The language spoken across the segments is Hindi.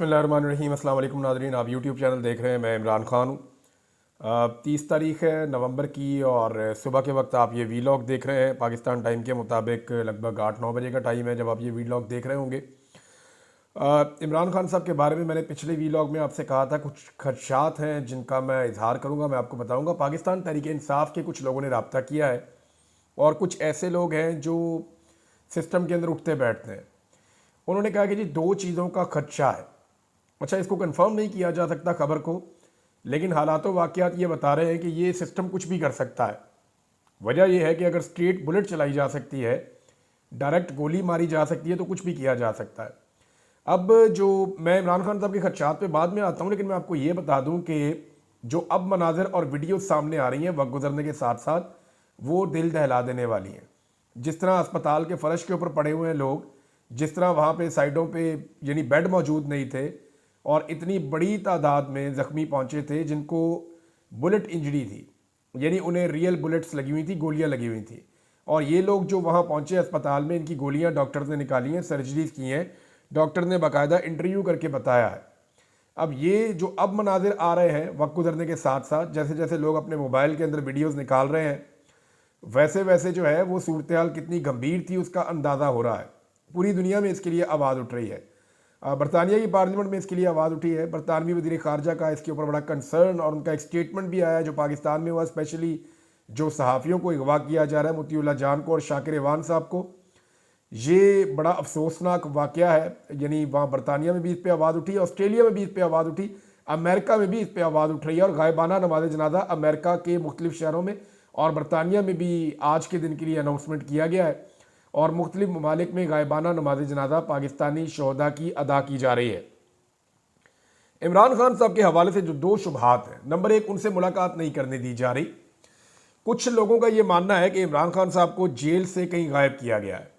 बिस्मिल्लाहिर्रहमानिर्रहीम। अस्सलाम वालेकुम नाज़रीन, आप यूट्यूब चैनल देख रहे हैं। मैं इमरान खान हूँ। 30 तारीख़ है नवंबर की और सुबह के वक्त आप ये वीलॉग देख रहे हैं। पाकिस्तान टाइम के मुताबिक लगभग 8-9 बजे का टाइम है जब आप ये वीलॉग देख रहे होंगे। इमरान खान साहब के बारे में मैंने पिछले वीलॉग में आपसे कहा था कुछ खदशात हैं जिनका मैं इजहार करूँगा, मैं आपको बताऊँगा। पाकिस्तान तहरीक इंसाफ के कुछ लोगों ने रब्ता किया है और कुछ ऐसे लोग हैं जो सिस्टम के अंदर उठते बैठते हैं। उन्होंने कहा कि जी 2 चीज़ों का खदशा है। अच्छा, इसको कंफर्म नहीं किया जा सकता खबर को, लेकिन हालात वाक़यात ये बता रहे हैं कि ये सिस्टम कुछ भी कर सकता है। वजह यह है कि अगर स्ट्रेट बुलेट चलाई जा सकती है, डायरेक्ट गोली मारी जा सकती है, तो कुछ भी किया जा सकता है। अब जो मैं इमरान खान साहब के खदशात पे बाद में आता हूँ, लेकिन मैं आपको ये बता दूँ कि जो अब मनाजिर और वीडियो सामने आ रही हैं वक्त गुजरने के साथ साथ, वो दिल दहला देने वाली हैं। जिस तरह अस्पताल के फर्श के ऊपर पड़े हुए हैं लोग, जिस तरह वहाँ पे साइडों पे यानी बेड मौजूद नहीं थे और इतनी बड़ी तादाद में ज़ख्मी पहुँचे थे जिनको बुलेट इंजरी थी, यानी उन्हें रियल बुलेट्स लगी हुई थी, गोलियाँ लगी हुई थी। और ये लोग जो वहाँ पहुँचे अस्पताल में, इनकी गोलियाँ डॉक्टर ने निकाली हैं, सर्जरीज की हैं, डॉक्टर ने बाकायदा इंटरव्यू करके बताया है। अब ये जो अब मनाजिर आ रहे हैं वक्त गुजरने के साथ साथ, जैसे जैसे लोग अपने मोबाइल के अंदर वीडियोज़ निकाल रहे हैं, वैसे वैसे जो है वो सूरत हाल कितनी गंभीर थी उसका अंदाज़ा हो रहा है। पूरी दुनिया में इसके लिए आवाज़ उठ रही है। बरतानिया की पार्लियामेंट में इसके लिए आवाज़ उठी है। बरतानवी वज़ीर ख़ारजा का इसके ऊपर बड़ा कंसर्न और उनका एक स्टेटमेंट भी आया है जो पाकिस्तान में हुआ, स्पेशली जो सहाफ़ियों को अगवा किया जा रहा है, मुतीउल्लाह जान को और शाकिर इवान साहब को। ये बड़ा अफसोसनाक वाक़या है। यानी वहाँ बरतानिया में भी इस पर आवाज़ उठी, ऑस्ट्रेलिया में भी इस पर आवाज़ उठी, अमेरिका में भी इस पर आवाज़ उठ रही है। और गायबाना नमाज जनाजा अमेरिका के मुख्तलिफ शहरों में और बरतानिया में भी आज के दिन के लिए अनाउंसमेंट किया गया है और मुख्तलिफ ममालिक में गायबाना नमाज जनाजा पाकिस्तानी शहदा की अदा की जा रही है। इमरान खान साहब के हवाले से जो 2 शुबहात हैं, नंबर 1, उनसे मुलाकात नहीं करने दी जा रही। कुछ लोगों का ये मानना है कि इमरान खान साहब को जेल से कहीं गायब किया गया है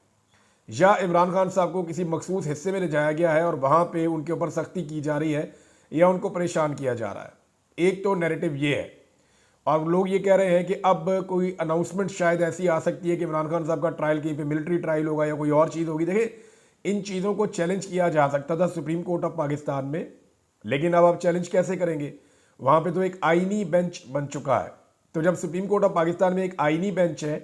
या इमरान खान साहब को किसी मखसूस हिस्से में ले जाया गया है और वहाँ पे उनके ऊपर सख्ती की जा रही है या उनको परेशान किया जा रहा है। एक तो नैरेटिव ये है और लोग ये कह रहे हैं कि अब कोई अनाउंसमेंट शायद ऐसी आ सकती है कि इमरान खान साहब का ट्रायल कहीं पे मिलिट्री ट्रायल होगा या कोई और चीज़ होगी। देखिए, इन चीज़ों को चैलेंज किया जा सकता था सुप्रीम कोर्ट ऑफ पाकिस्तान में, लेकिन अब आप चैलेंज कैसे करेंगे? वहाँ पे तो एक आईनी बेंच बन चुका है। तो जब सुप्रीम कोर्ट ऑफ पाकिस्तान में एक आईनी बेंच है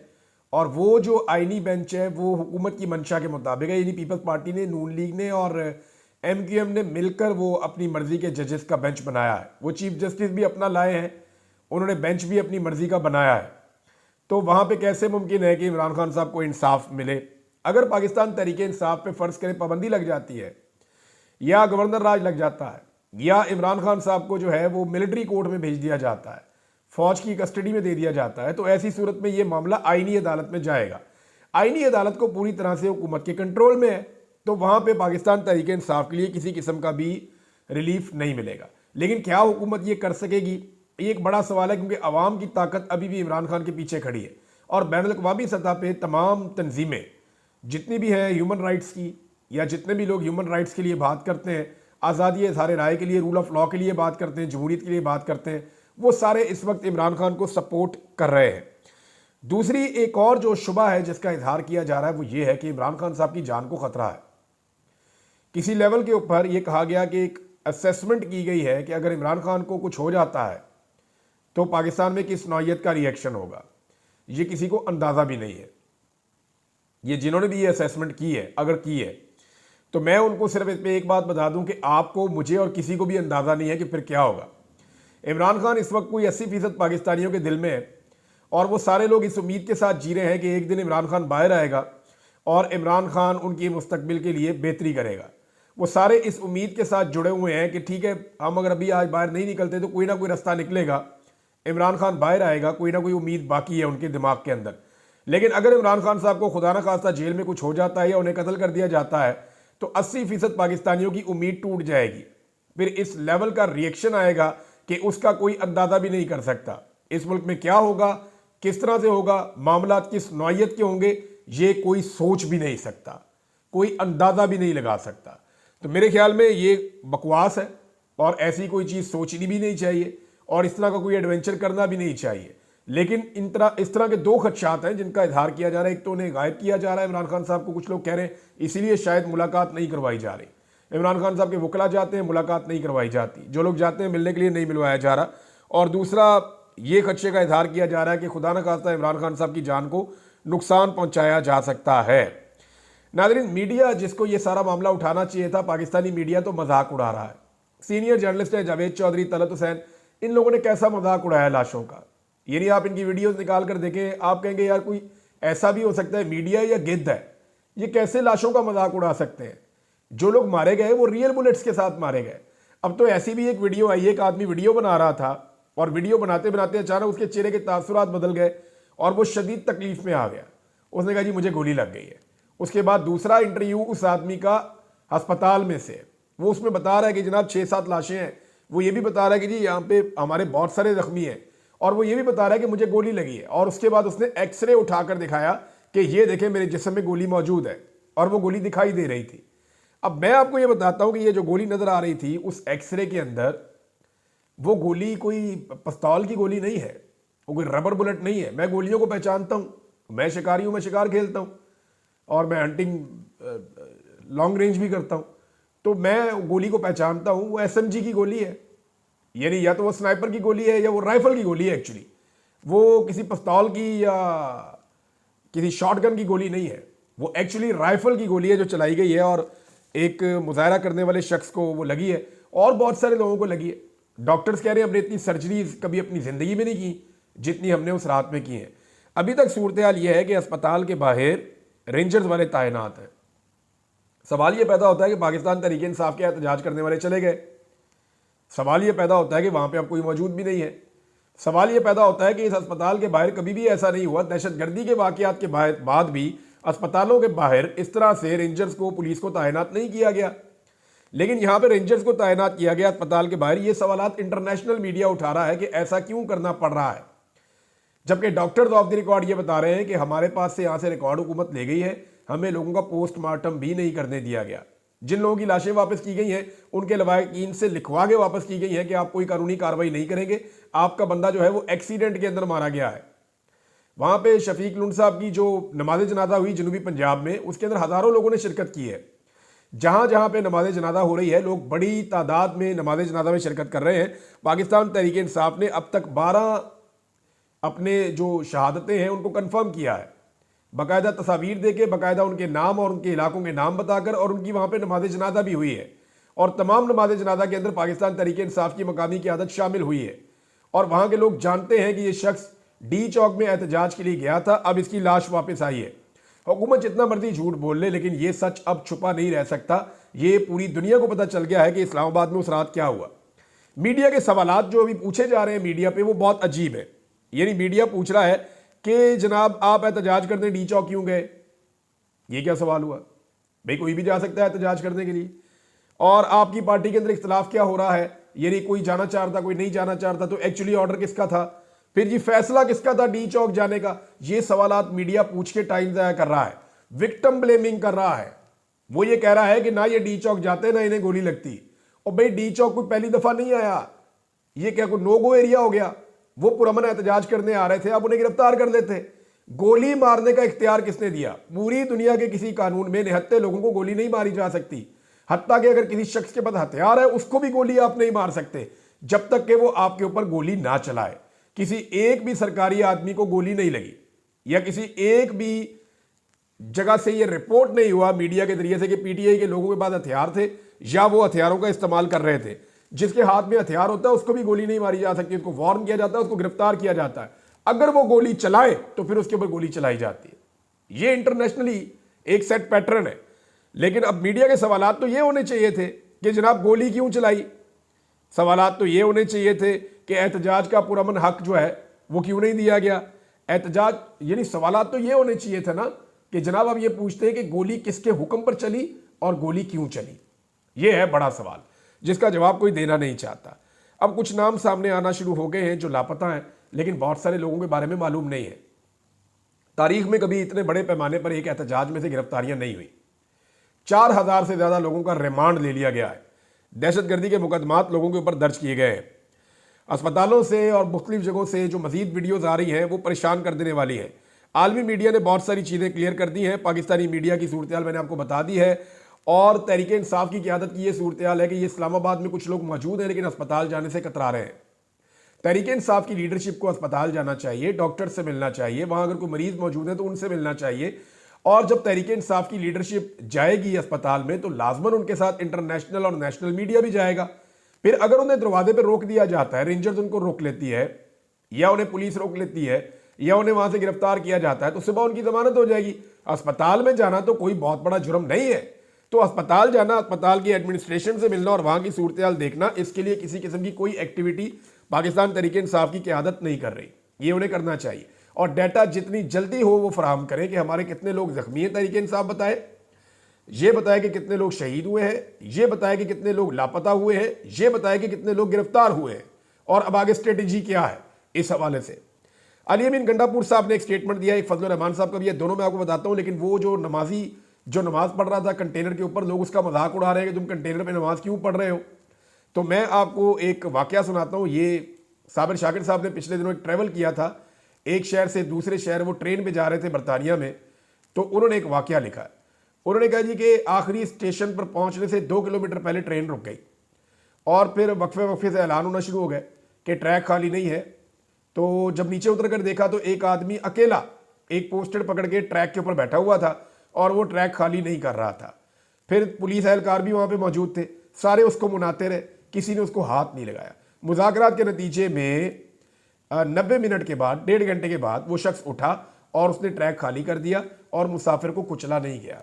और वो जो आईनी बेंच है वो हुकूमत की मंशा के मुताबिक है, यानी पीपल्स पार्टी ने, नून लीग ने और MQM ने मिलकर वो अपनी मर्जी के जजेस का बेंच बनाया है। वो चीफ जस्टिस भी अपना लाए हैं, उन्होंने बेंच भी अपनी मर्जी का बनाया है। तो वहाँ पे कैसे मुमकिन है कि इमरान खान साहब को इंसाफ मिले? अगर पाकिस्तान तरीके इंसाफ पे फ़र्ज़ करें पाबंदी लग जाती है या गवर्नर राज लग जाता है या इमरान खान साहब को जो है वो मिलिट्री कोर्ट में भेज दिया जाता है, फौज की कस्टडी में दे दिया जाता है, तो ऐसी सूरत में ये मामला आईनी अदालत में जाएगा। आईनी अदालत को पूरी तरह से हुकूमत के कंट्रोल में है, तो वहाँ पर पाकिस्तान तरीके इंसाफ के लिए किसी किस्म का भी रिलीफ नहीं मिलेगा। लेकिन क्या हुकूमत ये कर सकेगी? ये एक बड़ा सवाल है, क्योंकि अवाम की ताकत अभी भी इमरान खान के पीछे खड़ी है और बैनुल-अक़वामी सतह पे तमाम तंजीमें जितनी भी हैं ह्यूमन राइट्स की, या जितने भी लोग ह्यूमन राइट्स के लिए बात करते हैं, आज़ादी इज़हार राय के लिए, रूल ऑफ लॉ के लिए बात करते हैं, जमहूरियत के लिए बात करते हैं, वो सारे इस वक्त इमरान खान को सपोर्ट कर रहे हैं। दूसरी एक और जो शुबा है जिसका इजहार किया जा रहा है वो ये है कि इमरान खान साहब की जान को खतरा है। किसी लेवल के ऊपर यह कहा गया कि एक असेसमेंट की गई है कि अगर इमरान खान को कुछ हो जाता है तो पाकिस्तान में किस नौइयत का रिएक्शन होगा, ये किसी को अंदाज़ा भी नहीं है। ये जिन्होंने भी ये असेसमेंट की है, अगर की है, तो मैं उनको सिर्फ इस पर एक बात बता दूं कि आपको, मुझे और किसी को भी अंदाज़ा नहीं है कि फिर क्या होगा। इमरान खान इस वक्त कोई 80% पाकिस्तानियों के दिल में है और वो सारे लोग इस उम्मीद के साथ जी रहे हैं कि एक दिन इमरान खान बाहर आएगा और इमरान खान उनकी मुस्तकबिल के लिए बेहतरी करेगा। वो सारे इस उम्मीद के साथ जुड़े हुए हैं कि ठीक है, हम अगर अभी आज बाहर नहीं निकलते तो कोई ना कोई रास्ता निकलेगा, इमरान खान बाहर आएगा, कोई ना कोई उम्मीद बाकी है उनके दिमाग के अंदर। लेकिन अगर इमरान खान साहब को खुदा न खास्ता जेल में कुछ हो जाता है या उन्हें कत्ल कर दिया जाता है तो 80% पाकिस्तानियों की उम्मीद टूट जाएगी। फिर इस लेवल का रिएक्शन आएगा कि उसका कोई अंदाज़ा भी नहीं कर सकता। इस मुल्क में क्या होगा, किस तरह से होगा, मामला किस नौइयत के होंगे, ये कोई सोच भी नहीं सकता, कोई अंदाज़ा भी नहीं लगा सकता। तो मेरे ख्याल में ये बकवास है और ऐसी कोई चीज़ सोचनी भी नहीं चाहिए और इस तरह का कोई एडवेंचर करना भी नहीं चाहिए। लेकिन इस तरह के 2 खदशात हैं जिनका इजहार किया जा रहा है। एक तो उन्हें गायब किया जा रहा है इमरान खान साहब को, कुछ लोग कह रहे हैं इसीलिए शायद मुलाकात नहीं करवाई जा रही, इमरान खान साहब के वकला जाते हैं, मुलाकात नहीं करवाई जाती, जो लोग जाते हैं मिलने के लिए नहीं मिलवाया जा रहा। और दूसरा ये खदशे का इजहार किया जा रहा है कि खुदा न खास्ता इमरान खान साहब की जान को नुकसान पहुंचाया जा सकता है। नाज़रीन, मीडिया जिसको ये सारा मामला उठाना चाहिए था, पाकिस्तानी मीडिया तो मजाक उड़ा रहा है। सीनियर जर्नलिस्ट है जावेद चौधरी, तलत हुसैन, इन लोगों ने कैसा मजाक उड़ाया लाशों का। यानी आप इनकी वीडियोस निकाल कर देखें, आप कहेंगे यार कोई ऐसा भी हो सकता है, मीडिया या गिद्ध है, ये कैसे लाशों का मजाक उड़ा सकते हैं। जो लोग मारे गए वो रियल बुलेट्स के साथ मारे गए। अब तो ऐसी भी एक वीडियो आई, एक आदमी वीडियो बना रहा था और वीडियो बनाते बनाते अचानक उसके चेहरे के तासुरात बदल गए और वो शदीद तकलीफ में आ गया। उसने कहा जी मुझे गोली लग गई है। उसके बाद दूसरा इंटरव्यू उस आदमी का अस्पताल में से, वो उसमें बता रहा है कि जनाब 6-7 लाशें हैं। वो ये भी बता रहा है कि जी यहाँ पे हमारे बहुत सारे जख्मी हैं, और वो ये भी बता रहा है कि मुझे गोली लगी है। और उसके बाद उसने एक्सरे उठाकर दिखाया कि ये देखें मेरे जिस्म में गोली मौजूद है, और वो गोली दिखाई दे रही थी। अब मैं आपको ये बताता हूँ कि ये जो गोली नजर आ रही थी उस एक्सरे के अंदर, वो गोली कोई पिस्तौल की गोली नहीं है, वो कोई रबर बुलेट नहीं है। मैं गोलियों को पहचानता हूँ, मैं शिकारी हूँ, मैं शिकार खेलता हूँ और मैं हंटिंग लॉन्ग रेंज भी करता हूँ, तो मैं गोली को पहचानता हूँ। वो एसएमजी की गोली है, यानी या तो वो स्नाइपर की गोली है या वो राइफल की गोली है। एक्चुअली वो किसी पिस्तौल की या किसी शॉटगन की गोली नहीं है, वो एक्चुअली राइफल की गोली है जो चलाई गई है और एक मुजाहरा करने वाले शख्स को वो लगी है और बहुत सारे लोगों को लगी है। डॉक्टर्स कह रहे हैं हमने इतनी सर्जरीज कभी अपनी ज़िंदगी में नहीं की जितनी हमने उस रात में की है। अभी तक सूरत हाल ये है कि अस्पताल के बाहर रेंजर्स वाले तैनात हैं। सवाल ये पैदा होता है कि पाकिस्तान तहरीक इंसाफ के एहतजाज करने वाले चले गए। सवाल ये पैदा होता है कि वहाँ पे अब कोई मौजूद भी नहीं है। सवाल ये पैदा होता है कि इस अस्पताल के बाहर कभी भी ऐसा नहीं हुआ, दहशतगर्दी के वाक़यात के बाद भी अस्पतालों के बाहर इस तरह से रेंजर्स को, पुलिस को तैनात नहीं किया गया। लेकिन यहाँ पे रेंजर्स को तैनात किया गया अस्पताल के बाहर। ये सवालात इंटरनेशनल मीडिया उठा रहा है कि ऐसा क्यों करना पड़ रहा है, जबकि डॉक्टर्स ऑफ द रिकॉर्ड ये बता रहे हैं कि हमारे पास से यहाँ से रिकॉर्ड हुकूमत ले गई है, हमें लोगों का पोस्टमार्टम भी नहीं करने दिया गया। जिन लोगों की लाशें वापस की गई हैं उनके लवाकिन से लिखवा के वापस की गई है कि आप कोई कानूनी कार्रवाई नहीं करेंगे, आपका बंदा जो है वो एक्सीडेंट के अंदर मारा गया है। वहाँ पे शफीक लुंड साहब की जो नमाज जनाजा हुई जनूबी पंजाब में, उसके अंदर हज़ारों लोगों ने शिरकत की है। जहाँ जहाँ पे नमाज जनाजा हो रही है, लोग बड़ी तादाद में नमाज जनाजा में शिरकत कर रहे हैं। पाकिस्तान तहरीक इंसाफ ने अब तक 12 अपने जो शहादतें हैं उनको कन्फर्म किया है, बाकायदा तस्वीर दे के, बाकायदा उनके नाम और उनके इलाकों के नाम बताकर, और उनकी वहाँ पे नमाज जनाजा भी हुई है। और तमाम नमाज जनाजा के अंदर पाकिस्तान तहरीक इंसाफ की मकामी क़यादत शामिल हुई है। और वहाँ के लोग जानते हैं कि ये शख्स डी चौक में एहतजाज के लिए गया था, अब इसकी लाश वापस आई है। हुकूमत जितना मर्जी झूठ बोल ले, लेकिन ये सच अब छुपा नहीं रह सकता। ये पूरी दुनिया को पता चल गया है कि इस्लामाबाद में उस रात क्या हुआ। मीडिया के सवालात जो अभी पूछे जा रहे हैं मीडिया पे, वो बहुत अजीब है। यानी मीडिया पूछ रहा है कि जनाब आप एहतजाज करने डी चौक क्यों गए? ये क्या सवाल हुआ भाई? कोई भी जा सकता है एहतजाज करने के लिए। और आपकी पार्टी के अंदर इख्तलाफ क्या हो रहा है? यानी कोई जाना चाहता, कोई नहीं जाना चाहता, तो एक्चुअली ऑर्डर किसका था? फिर ये फैसला किसका था डी चौक जाने का? ये सवालात मीडिया पूछ के टाइम ज़ाया कर रहा है, विक्टिम ब्लेमिंग कर रहा है। वो ये कह रहा है कि ना ये डी चौक जाते ना इन्हें गोली लगती। और भाई डी चौक कोई पहली दफा नहीं आया, ये क्या कोई नो गो एरिया हो गया? वो पुरअमन एहतजाज करने आ रहे थे, आप उन्हें गिरफ्तार कर लेते। गोली मारने का इख्तियार किसने दिया? पूरी दुनिया के किसी कानून में निहत्ते लोगों को गोली नहीं मारी जा सकती। हत्ता कि अगर किसी शख्स के पास हथियार है उसको भी गोली आप नहीं मार सकते जब तक कि वो आपके ऊपर गोली ना चलाए। किसी एक भी सरकारी आदमी को गोली नहीं लगी, या किसी एक भी जगह से ये रिपोर्ट नहीं हुआ मीडिया के जरिए से कि पीटीआई के लोगों के पास हथियार थे या वो हथियारों का इस्तेमाल कर रहे थे। जिसके हाथ में हथियार होता है उसको भी गोली नहीं मारी जा सकती, उसको वार्न किया जाता है, उसको गिरफ्तार किया जाता है। अगर वो गोली चलाए तो फिर उसके ऊपर गोली चलाई जाती है। ये इंटरनेशनली एक सेट पैटर्न है। लेकिन अब मीडिया के सवालात तो ये होने चाहिए थे कि जनाब गोली क्यों चलाई? सवालात तो ये होने चाहिए थे कि एहतजाज का पुरअमन हक जो है वो क्यों नहीं दिया गया? एहतजाज यानी सवालात तो ये होने चाहिए थे ना कि जनाब अब ये पूछते हैं कि गोली किसके हुक्म पर चली और गोली क्यों चली। ये है बड़ा सवाल जिसका जवाब कोई देना नहीं चाहता। अब कुछ नाम सामने आना शुरू हो गए हैं जो लापता हैं, लेकिन बहुत सारे लोगों के बारे में मालूम नहीं है। तारीख में कभी इतने बड़े पैमाने पर एक एहतजाज में से गिरफ्तारियां नहीं हुई। 4000 से ज्यादा लोगों का रिमांड ले लिया गया है। दहशतगर्दी के मुकदमात लोगों के ऊपर दर्ज किए गए हैं। अस्पतालों से और मुख्तलिफ जगहों से जो मजीद वीडियोज आ रही हैं वो परेशान कर देने वाली हैं। आलमी मीडिया ने बहुत सारी चीज़ें क्लियर कर दी हैं। पाकिस्तानी मीडिया की सूरत हाल मैंने आपको बता दी है। और तहरीक इंसाफ की क़यादत की ये सूरत हाल है कि ये इस्लामाबाद में कुछ लोग मौजूद हैं लेकिन अस्पताल जाने से कतरा रहे हैं। तहरीक इंसाफ की लीडरशिप को अस्पताल जाना चाहिए, डॉक्टर से मिलना चाहिए, वहां अगर कोई मरीज मौजूद है तो उनसे मिलना चाहिए। और जब तहरीक इंसाफ की लीडरशिप जाएगी अस्पताल में तो लाजमन उनके साथ इंटरनेशनल और नेशनल मीडिया भी जाएगा। फिर अगर उन्हें दरवाजे पर रोक दिया जाता है, रेंजर्स उनको रोक लेती है या उन्हें पुलिस रोक लेती है या उन्हें वहां से गिरफ्तार किया जाता है तो सुबह उनकी जमानत हो जाएगी। अस्पताल में जाना तो कोई बहुत बड़ा जुर्म नहीं है। तो अस्पताल जाना, अस्पताल की एडमिनिस्ट्रेशन से मिलना और वहां की सूरत हाल देखना, इसके लिए किसी किस्म की कोई एक्टिविटी पाकिस्तान तहरीक इंसाफ की क़यादत नहीं कर रही। ये उन्हें करना चाहिए और डाटा जितनी जल्दी हो वो फराहम करें कि हमारे कितने लोग जख्मी हैं, तहरीक इंसाफ बताए, ये बताए कि कितने लोग शहीद हुए हैं, ये बताए कि कितने लोग लापता हुए हैं, ये बताए कि कितने लोग गिरफ्तार हुए हैं और अब आगे स्ट्रेटेजी क्या है। इस हवाले से अली अमीन गंडापुर साहब ने एक स्टेटमेंट दिया, एक फजल रहमान साहब का भी है, दोनों मैं आपको बताता हूं। लेकिन वो जो नमाजी जो नमाज पढ़ रहा था कंटेनर के ऊपर, लोग उसका मजाक उड़ा रहे हैं कि तुम कंटेनर पे नमाज क्यों पढ़ रहे हो। तो मैं आपको एक वाकया सुनाता हूँ। ये साबिर शाकिर साहब ने पिछले दिनों एक ट्रैवल किया था, एक शहर से दूसरे शहर, वो ट्रेन पे जा रहे थे बरतानिया में। तो उन्होंने एक वाकया लिखा है। उन्होंने कहा जी कि आखिरी स्टेशन पर पहुंचने से 2 किलोमीटर पहले ट्रेन रुक गई और फिर वक्फे से ऐलान होना शुरू हो गए कि ट्रैक खाली नहीं है। तो जब नीचे उतर कर देखा तो एक आदमी अकेला एक पोस्टर पकड़ के ट्रैक के ऊपर बैठा हुआ था और वो ट्रैक खाली नहीं कर रहा था। फिर पुलिस एहलकार भी वहां पे मौजूद थे, सारे उसको मुनाते रहे, किसी ने उसको हाथ नहीं लगाया। मुज़ाकरात के नतीजे में 90 मिनट के बाद, 1.5 घंटे के बाद वो शख्स उठा और उसने ट्रैक खाली कर दिया और मुसाफिर को कुचला नहीं गया।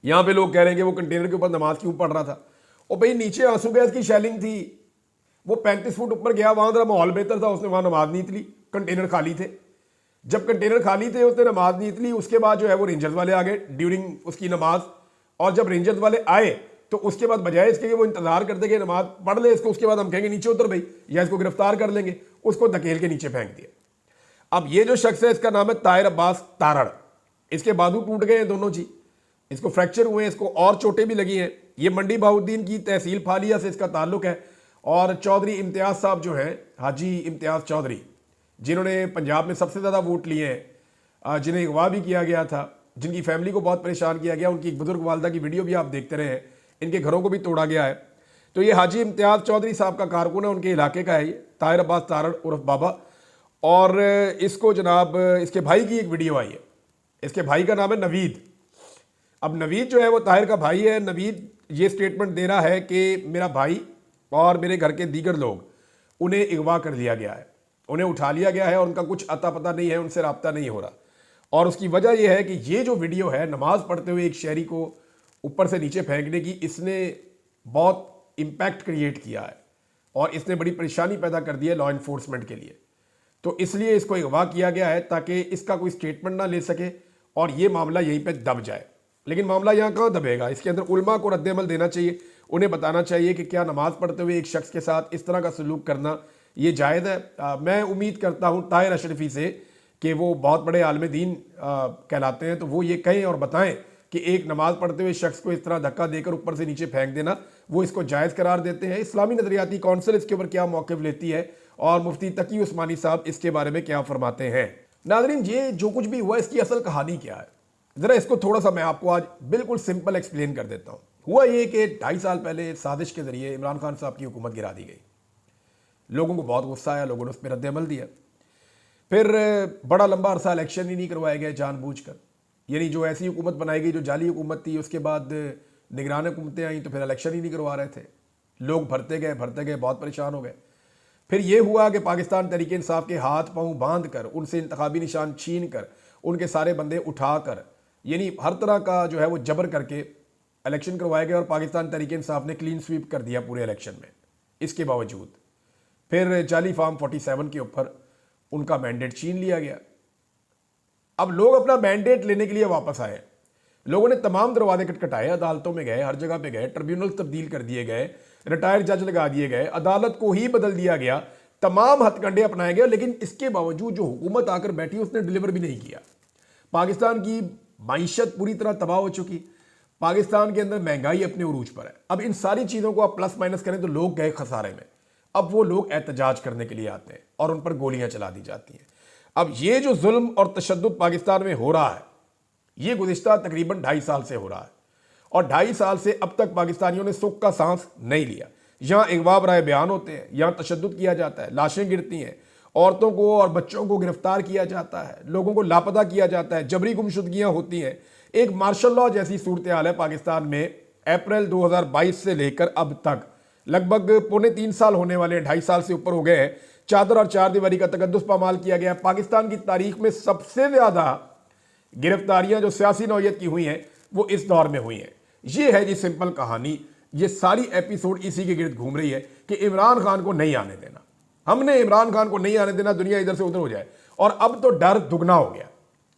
यहां पे लोग कह रहे हैं कि वो कंटेनर के ऊपर नमाज क्यों पढ़ रहा था। और भाई नीचे आंसू गैस की शेलिंग थी, वो 35 फुट ऊपर गया, वहां जरा माहौल बेहतर था, उसने वहां नमाज नहीं इतली, कंटेनर खाली थे। जब कंटेनर खाली थे उसने नमाज नहीं इतली। उसके बाद जो है वो रेंजर्स वाले आ गए ड्यूरिंग उसकी नमाज, और जब रेंजर्स वाले आए तो उसके बाद बजाय इसके वो इंतजार करते कि नमाज पढ़ ले इसको, उसके बाद हम कहेंगे नीचे उतर भाई या इसको गिरफ्तार कर लेंगे, उसको धकेल के नीचे फेंक दिया। अब ये जो शख्स है इसका नाम है ताहिर अब्बास तारड़। इसके बाजू टूट गए हैं दोनों जी, इसको फ्रैक्चर हुए हैं, इसको और चोटें भी लगी हैं। ये मंडी बहाउद्दीन की तहसील फालिया से इसका ताल्लुक है। और चौधरी इम्तियाज साहब जो हैं, हाजी इम्तियाज चौधरी, जिन्होंने पंजाब में सबसे ज़्यादा वोट लिए हैं, जिन्हें अगवा भी किया गया था, जिनकी फैमिली को बहुत परेशान किया गया, उनकी एक बुजुर्ग वालदा की वीडियो भी आप देखते रहे हैं, इनके घरों को भी तोड़ा गया है। तो ये हाजी इम्तियाज चौधरी साहब का कारकुन है, उनके इलाके का है ये ताहिर अब्बास तारड़ उर्फ बाबा। और इसको जनाब इसके भाई की एक वीडियो आई है, इसके भाई का नाम है नवीद। अब नवीद जो है वो ताहिर का भाई है। नवीद ये स्टेटमेंट दे रहा है कि मेरा भाई और मेरे घर के दीगर लोग, उन्हें अगवा कर लिया गया है, उन्हें उठा लिया गया है और उनका कुछ अता पता नहीं है, उनसे रब्ता नहीं हो रहा। और उसकी वजह यह है कि ये जो वीडियो है नमाज पढ़ते हुए एक शहरी को ऊपर से नीचे फेंकने की, इसने बहुत इम्पैक्ट क्रिएट किया है और इसने बड़ी परेशानी पैदा कर दी है लॉ इन्फोर्समेंट के लिए। तो इसलिए इसको अगवा किया गया है ताकि इसका कोई स्टेटमेंट ना ले सके और ये मामला यहीं पे दब जाए। लेकिन मामला यहाँ कहाँ दबेगा, इसके अंदर उलमा को रद्द-ए-अमल देना चाहिए, उन्हें बताना चाहिए कि क्या नमाज पढ़ते हुए एक शख्स के साथ इस तरह का सलूक करना ये जायज़ है। मैं उम्मीद करता हूँ ताहिर अशरफी से कि वो बहुत बड़े आलिम दीन कहलाते हैं, तो वो ये कहें और बताएं कि एक नमाज पढ़ते हुए शख्स को इस तरह धक्का देकर ऊपर से नीचे फेंक देना, वो इसको जायज़ करार देते हैं। इस्लामी नजरियाती कौंसिल इसके ऊपर क्या मौक़िफ़ लेती है और मुफ्ती तकी उस्मानी साहब इसके बारे में क्या फरमाते हैं। नाज़रीन, ये जो कुछ भी हुआ इसकी असल कहानी क्या है, ज़रा इसको थोड़ा सा मैं आपको आज बिल्कुल सिंपल एक्सप्लेन कर देता हूँ। हुआ ये कि 2.5 साल पहले साजिश के ज़रिए इमरान खान साहब की हुकूमत गिरा दी गई। लोगों को बहुत गुस्सा आया, लोगों ने उस पर रद्द-ए-अमल दिया। फिर बड़ा लंबा अरसा इलेक्शन ही नहीं करवाए गए जानबूझकर, यानी जो ऐसी हुकूमत बनाई गई जो जाली हुकूमत थी, उसके बाद निगरान हुकूमतें आई तो फिर इलेक्शन ही नहीं करवा रहे थे। लोग भरते गए, बहुत परेशान हो गए। फिर ये हुआ कि पाकिस्तान तहरीक इंसाफ के हाथ पाँव बांध कर, उनसे इंतखाबी निशान छीन कर, उनके सारे बंदे उठा कर, यानी हर तरह का जो है वो जबर करके इलेक्शन करवाए गए और पाकिस्तान तहरीक इंसाफ ने क्लीन स्वीप कर दिया पूरे इलेक्शन में। इसके बावजूद फिर जाली फार्म 47 के ऊपर उनका मैंडेट छीन लिया गया। अब लोग अपना मैंडेट लेने के लिए वापस आए, लोगों ने तमाम दरवाजे खटखटाए, अदालतों में गए, हर जगह पे गए, ट्रिब्यूनल तब्दील कर दिए गए, रिटायर्ड जज लगा दिए गए, अदालत को ही बदल दिया गया, तमाम हथकंडे अपनाए गए। लेकिन इसके बावजूद जो हुकूमत आकर बैठी उसने डिलीवर भी नहीं किया। पाकिस्तान की माईशत पूरी तरह तबाह हो चुकी, पाकिस्तान के अंदर महंगाई अपने उरूज पर है। अब इन सारी चीज़ों को आप प्लस माइनस करें तो लोग गए खसारे में। अब वो लोग एहतजाज करने के लिए आते हैं और उन पर गोलियां चला दी जाती हैं। अब ये जो जुल्म और तशद्दुद पाकिस्तान में हो रहा है, ये गुज़िश्ता तकरीबन 2.5 साल से हो रहा है और 2.5 साल से अब तक पाकिस्तानियों ने सुख का सांस नहीं लिया। यहाँ अगवा बराए बयान होते हैं, यहाँ तशद्दुद किया जाता है, लाशें गिरती हैं, औरतों को और बच्चों को गिरफ्तार किया जाता है, लोगों को लापता किया जाता है, जबरी गुमशुदगियाँ होती हैं। एक मार्शल लॉ जैसी सूरत हाल है पाकिस्तान में। अप्रैल 2022 से लेकर अब तक लगभग 2.25 साल होने वाले, 2.5 साल से ऊपर हो गए हैं। चादर और चार दीवारी का तकद्दुस पामाल किया गया। पाकिस्तान की तारीख में सबसे ज़्यादा गिरफ्तारियां जो सियासी नौयत की हुई हैं वो इस दौर में हुई हैं। ये है जी सिंपल कहानी। ये सारी एपिसोड इसी के गिर्द घूम रही है कि इमरान खान को नहीं आने देना, हमने इमरान खान को नहीं आने देना, दुनिया इधर से उधर हो जाए। और अब तो डर दुगना हो गया।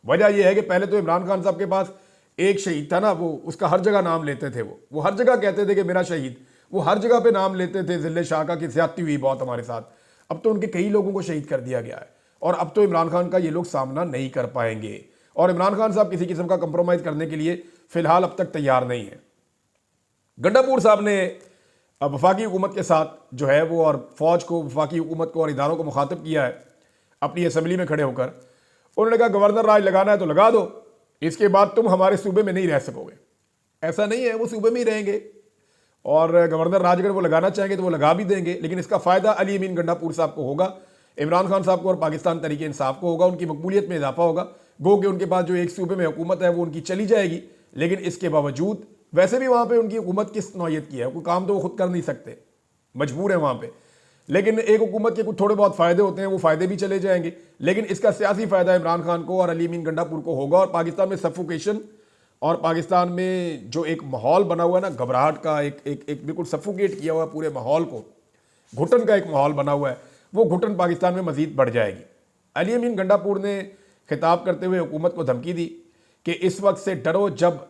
वजह यह है कि पहले तो इमरान खान साहब के पास एक शहीद था ना, वो उसका हर जगह नाम लेते थे, वो हर जगह कहते थे कि मेरा शहीद, वो हर जगह पे नाम लेते थे जिले शाह का कि ज्यादती हुई बहुत हमारे साथ। अब तो उनके कई लोगों को शहीद कर दिया गया है और अब तो इमरान खान का ये लोग सामना नहीं कर पाएंगे। और इमरान खान साहब किसी किस्म का कंप्रोमाइज करने के लिए फिलहाल अब तक तैयार नहीं है। गंडापुर साहब ने वफाकी हुकूमत के साथ जो है वो और फौज को, वफाकी हुकूमत को और इदारों को मुखातिब किया है अपनी असम्बली में खड़े होकर। उन्होंने कहा गवर्नर राज लगाना है तो लगा दो, इसके बाद तुम हमारे सूबे में नहीं रह सकोगे। ऐसा नहीं है, वो सूबे में ही रहेंगे और गवर्नर राज अगर वो लगाना चाहेंगे तो वो लगा भी देंगे, लेकिन इसका फ़ायदा अली अमीन गंडापुर साहब को होगा, इमरान खान साहब को और पाकिस्तान तहरीक इंसाफ को होगा। उनकी मकबूलियत में इजाफा होगा। गो कि उनके पास जो एक सूबे में हुकूमत है वो उनकी चली जाएगी, लेकिन इसके बावजूद वैसे भी वहाँ पे उनकी हुकूमत किस नौयत की है, कोई काम तो वो खुद कर नहीं सकते, मजबूर है वहाँ पे। लेकिन एक हुकूमत के कुछ थोड़े बहुत फ़ायदे होते हैं, वो फ़ायदे भी चले जाएंगे, लेकिन इसका सियासी फ़ायदा इमरान खान को और अली अमीन गंडापुर को होगा। और पाकिस्तान में सफोकेशन और पाकिस्तान में जो एक माहौल बना हुआ है ना, घबराहट का, एक बिल्कुल सफोकेट किया हुआ पूरे माहौल को, घुटन का एक माहौल बना हुआ है, वो घुटन पाकिस्तान में मजीद बढ़ जाएगी। अली अमीन गंडापुर ने खिताब करते हुए हुकूमत को धमकी दी कि इस वक्त से डरो जब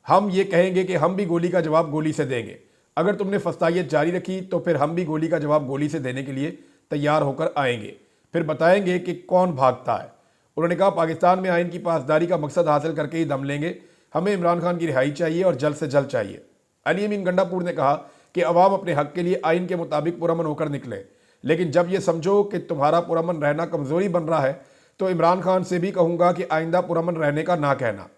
हम ये कहेंगे कि हम भी गोली का जवाब गोली से देंगे। अगर तुमने फस्तायत जारी रखी तो फिर हम भी गोली का जवाब गोली से देने के लिए तैयार होकर आएंगे, फिर बताएंगे कि कौन भागता है। उन्होंने कहा पाकिस्तान में आइन की पासदारी का मकसद हासिल करके ही दम लेंगे, हमें इमरान खान की रिहाई चाहिए और जल्द से जल्द चाहिए। अली अमीन गंडापुर ने कहा कि अवाम अपने हक के लिए आइन के मुताबिक पुरअमन होकर निकले, लेकिन जब ये समझो कि तुम्हारा पुरअमन रहना कमज़ोरी बन रहा है तो इमरान खान से भी कहूँगा कि आइंदा पुरअमन रहने का ना कहना।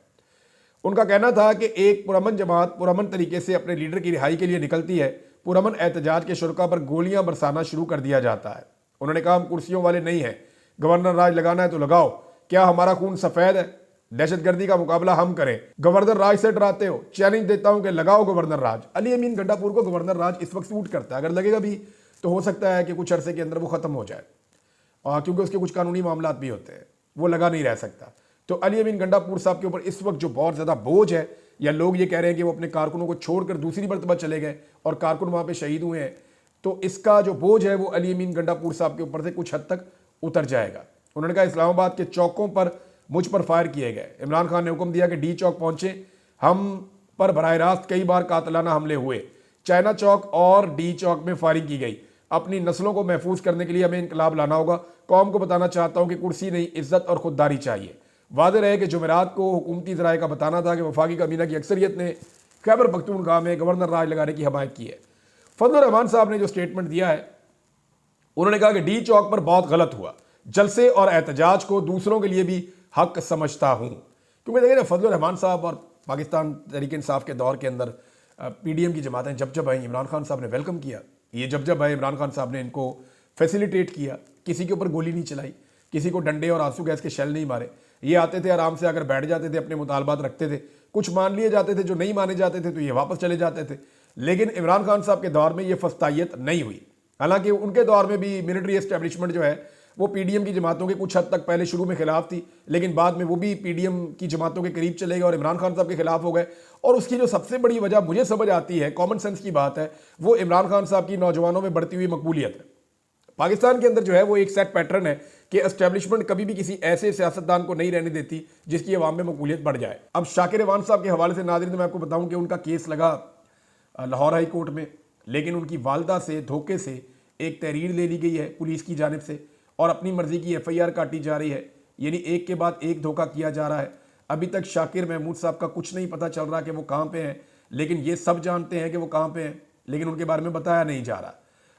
उनका कहना था कि एक पुरअमन जमात पुरअमन तरीके से अपने लीडर की रिहाई के लिए निकलती है, पुरअमन एहतजाज के शुरका पर गोलियां बरसाना शुरू कर दिया जाता है। उन्होंने कहा हम कुर्सियों वाले नहीं हैं, गवर्नर राज लगाना है तो लगाओ, क्या हमारा खून सफ़ेद है? दहशतगर्दी का मुकाबला हम करें, गवर्नर राज से डराते हो? चैलेंज देता हूं कि लगाओ गवर्नर राज। अली अमीन गंडापुर को गवर्नर राज इस वक्त सूट करता है, अगर लगेगा भी तो हो सकता है कि कुछ अरसे के अंदर वो ख़त्म हो जाए, और क्योंकि उसके कुछ कानूनी मामला भी होते हैं, वो लगा नहीं रह सकता। तो अली अमीन गंडापुर साहब के ऊपर इस वक्त जो बहुत ज़्यादा बोझ है, या लोग ये कह रहे हैं कि वो अपने कारकुनों को छोड़कर दूसरी मरतबा चले गए और कारकुन वहाँ पे शहीद हुए हैं, तो इसका जो बोझ है वो अली अमीन गंडापुर साहब के ऊपर से कुछ हद तक उतर जाएगा। उन्होंने कहा इस्लामाबाद के चौकों पर मुझ पर फायर किए गए। इमरान खान ने हुक्म दिया कि डी चौक पहुँचे, हम पर बराह रास्त कई बार कातलाना हमले हुए। चाइना चौक और डी चौक में फायरिंग की गई। अपनी नस्लों को महफूज करने के लिए हमें इनकलाब लाना होगा। कौम को बताना चाहता हूँ कि कुर्सी नहीं, इज्जत और खुददारी चाहिए। वादे रहे कि जुमेरात को हुकूमती ज़राए का बताना था कि वफाकी काबीना की अक्सरियत ने खैबर पख्तूनख्वा में गवर्नर राज लगाने की हमायत की है। फजलुर रहमान साहब ने जो स्टेटमेंट दिया है, उन्होंने कहा कि डी चौक पर बहुत गलत हुआ, जलसे और एहतजाज को दूसरों के लिए भी हक समझता हूँ। क्योंकि देखिए ना, फजलुर रहमान साहब और पाकिस्तान तहरीक इंसाफ के दौर के अंदर PDM की जमातें जब आई, इमरान खान साहब ने वेलकम किया। ये जब आए, इमरान खान साहब ने इनको फैसिलिटेट किया, किसी के ऊपर गोली नहीं चलाई, किसी को डंडे और आंसू गैस के शेल नहीं मारे। ये आते थे, आराम से आकर बैठ जाते थे, अपने मुतालबात रखते थे, कुछ मान लिए जाते थे, जो नहीं माने जाते थे तो ये वापस चले जाते थे। लेकिन इमरान खान साहब के दौर में ये फस्तायत नहीं हुई। हालांकि उनके दौर में भी मिलिट्री एस्टेब्लिशमेंट जो है वो PDM की जमातों के कुछ हद तक पहले शुरू में खिलाफ थी, लेकिन बाद में वो भी PDM की जमातों के करीब चले गए और इमरान खान साहब के खिलाफ हो गए। और उसकी जो सबसे बड़ी वजह मुझे समझ आती है, कॉमन सेंस की बात है, वो इमरान खान साहब की नौजवानों में बढ़ती हुई मकबूलियत है। पाकिस्तान के अंदर जो है वो एक सेट पैटर्न है कि एस्टेब्लिशमेंट कभी भी किसी ऐसे सियासतदान को नहीं रहने देती जिसकी अवाम में मकबूलियत बढ़ जाए। अब शाकिर रवान साहब के हवाले से नाज़रीन मैं आपको बताऊं कि उनका केस लगा लाहौर हाई कोर्ट में, लेकिन उनकी वालदा से धोखे से एक तहरीर ले ली गई है पुलिस की जानिब से और अपनी मर्जी की FIR काटी जा रही है। यानी एक के बाद एक धोखा किया जा रहा है। अभी तक शाकिर महमूद साहब का कुछ नहीं पता चल रहा कि वो कहाँ पे हैं, लेकिन ये सब जानते हैं कि वो कहाँ पे हैं, लेकिन उनके बारे में बताया नहीं जा रहा।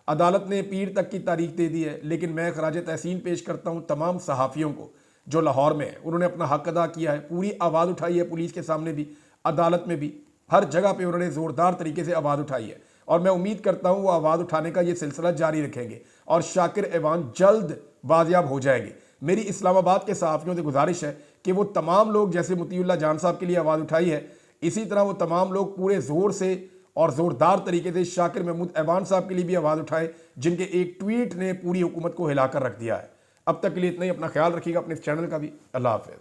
अदालत ने पीर तक की तारीख दे दी है, लेकिन मैं खराज तहसीन पेश करता हूँ तमाम सहाफ़ियों को जो लाहौर में है। उन्होंने अपना हक अदा किया है, पूरी आवाज़ उठाई है पुलिस के सामने भी, अदालत में भी, हर जगह पे उन्होंने ज़ोरदार तरीके से आवाज़ उठाई है और मैं उम्मीद करता हूँ वो आवाज़ उठाने का ये सिलसिला जारी रखेंगे और शाकिर ऐवान जल्द बाजियाब हो जाएंगे। मेरी इस्लामाबाद के सहाफ़ियों से गुजारिश है कि वो तमाम लोग जैसे मुतीउल्लाह जान साहब के लिए आवाज़ उठाई है, इसी तरह वो तमाम लोग पूरे ज़ोर से और ज़ोरदार तरीके से शाकिर महमूद ऐवान साहब के लिए भी आवाज़ उठाएं, जिनके एक ट्वीट ने पूरी हुकूमत को हिलाकर रख दिया है। अब तक के लिए इतना ही। अपना ख्याल रखिएगा, अपने इस चैनल का भी। अल्लाह हाफ़िज़।